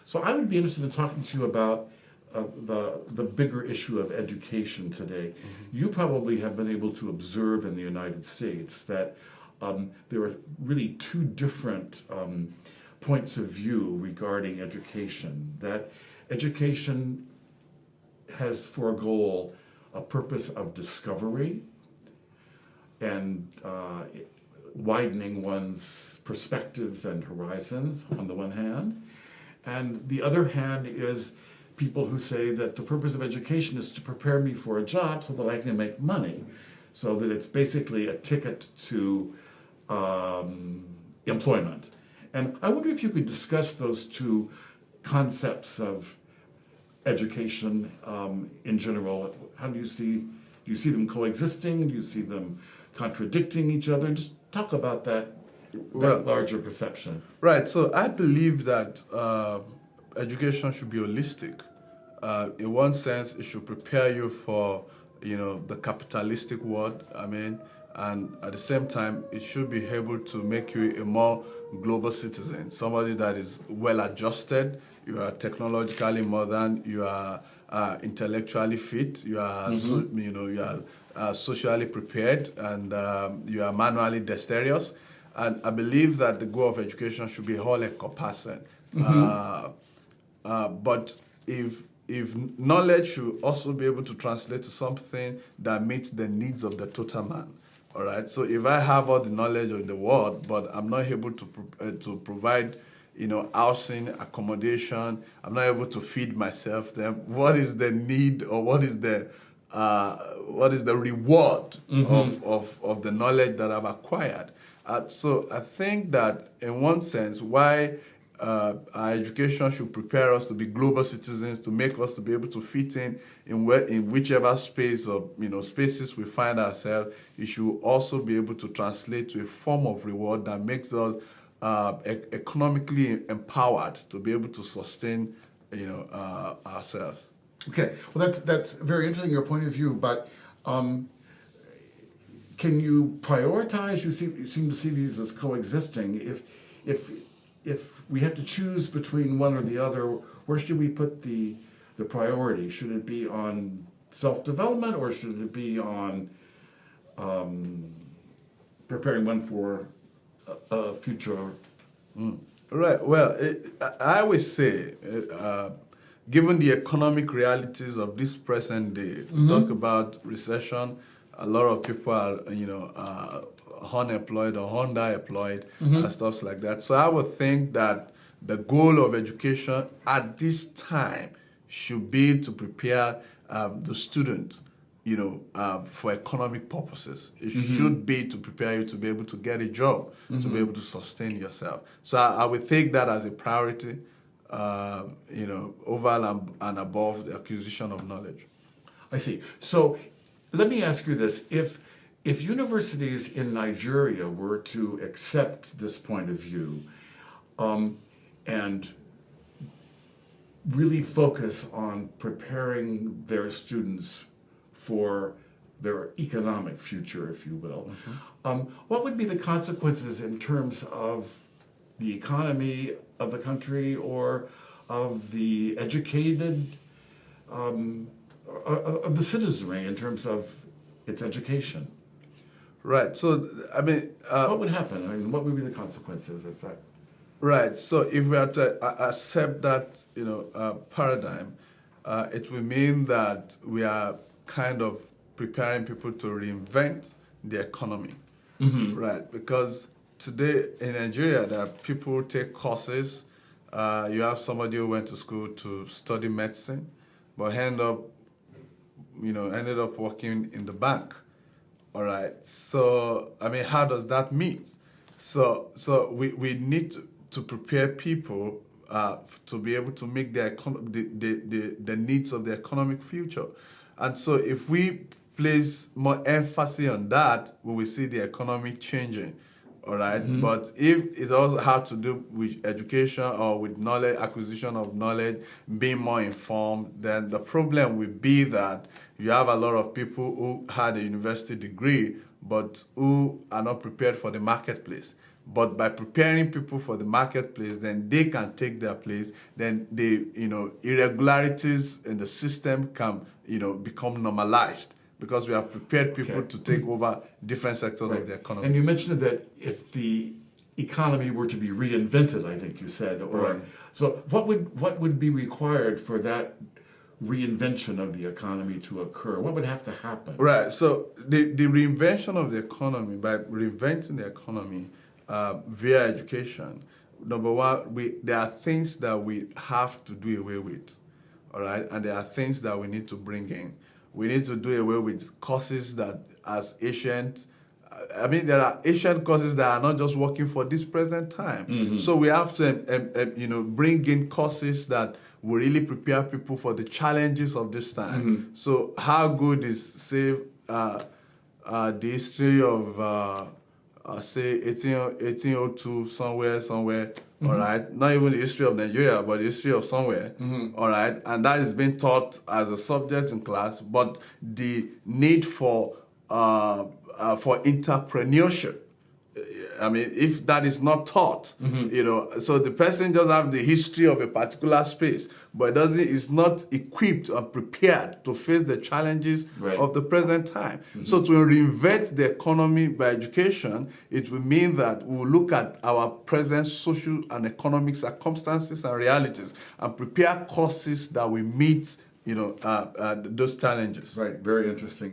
So I would be interested in talking to you about the bigger issue of education today. You probably have been able to observe in the United States that there are really two different points of view regarding education. That education has for a goal a purpose of discovery and widening one's perspectives and horizons on the one hand, and the other hand is people who say that the purpose of education is to prepare me for a job so that I can make money, so that it's basically a ticket to employment. And I wonder if you could discuss those two concepts of education in general. How do you see them coexisting? Do you see them contradicting each other? Just talk about that larger perception. Right. So I believe that education should be holistic. In one sense, it should prepare you for, the capitalistic world. And at the same time, it should be able to make you a more global citizen, somebody that is well adjusted. You are technologically modern. You are intellectually fit. You are, you are socially prepared, and you are manually dexterous. And I believe that the goal of education should be whole encompassing. But if knowledge should also be able to translate to something that meets the needs of the total man. All right. So if I have all the knowledge in the world, but I'm not able to provide, housing, accommodation, I'm not able to feed myself, then what is the need, or what is the reward of the knowledge that I've acquired? So I think that in one sense, why our education should prepare us to be global citizens, to make us to be able to fit in whichever space or spaces we find ourselves. It should also be able to translate to a form of reward that makes us economically empowered to be able to sustain ourselves. Okay, well that's very interesting, your point of view, but can you prioritize? You seem to see these as coexisting. If we have to choose between one or the other, where should we put the priority? Should it be on self-development, or should it be on preparing one for a future? Right. Well, I always say, given the economic realities of this present day, talk about recession, a lot of people are, unemployed or underemployed and stuff like that. So I would think that the goal of education at this time should be to prepare the student, for economic purposes. It should be to prepare you to be able to get a job, to be able to sustain yourself. So I would take that as a priority, over and above the acquisition of knowledge. I see. So let me ask you this. If universities in Nigeria were to accept this point of view and really focus on preparing their students for their economic future, if you will, what would be the consequences in terms of the economy of the country or of the educated, of the citizenry in terms of its education? Right. So, what would happen? What would be the consequences, in fact? Right. So, if we are to accept that, paradigm, it will mean that we are kind of preparing people to reinvent the economy. Right. Because today in Nigeria, there are people who take courses. You have somebody who went to school to study medicine, but ended up working in the bank. All right. So, how does that meet? So we need to prepare people to be able to meet the needs of the economic future. And so if we place more emphasis on that, we will see the economy changing. All right. But if it also has to do with education or with knowledge, acquisition of knowledge, being more informed, then the problem will be that you have a lot of people who had a university degree, but who are not prepared for the marketplace. But by preparing people for the marketplace, then they can take their place. Then irregularities in the system can, become normalized, because we have prepared people to take over different sectors of the economy. And you mentioned that if the economy were to be reinvented, I think you said, so what would be required for that reinvention of the economy to occur? What would have to happen? Right. So the reinvention of the economy, by reinventing the economy via education, number one, there are things that we have to do away with, all right, and there are things that we need to bring in. We need to do away with courses that as ancient. There are ancient courses that are not just working for this present time. Mm-hmm. So we have to, bring in courses that will really prepare people for the challenges of this time. Mm-hmm. So how good is, say, the history of, say, 1802 somewhere, mm-hmm. all right? Not even the history of Nigeria, but the history of somewhere, mm-hmm. all right? And that is being taught as a subject in class, but the need for entrepreneurship, if that is not taught, mm-hmm. So the person just have the history of a particular space, but is not equipped or prepared to face the challenges of the present time. Mm-hmm. So to reinvent the economy by education, it will mean that we will look at our present social and economic circumstances and realities and prepare courses that will meet, those challenges. Right, very interesting.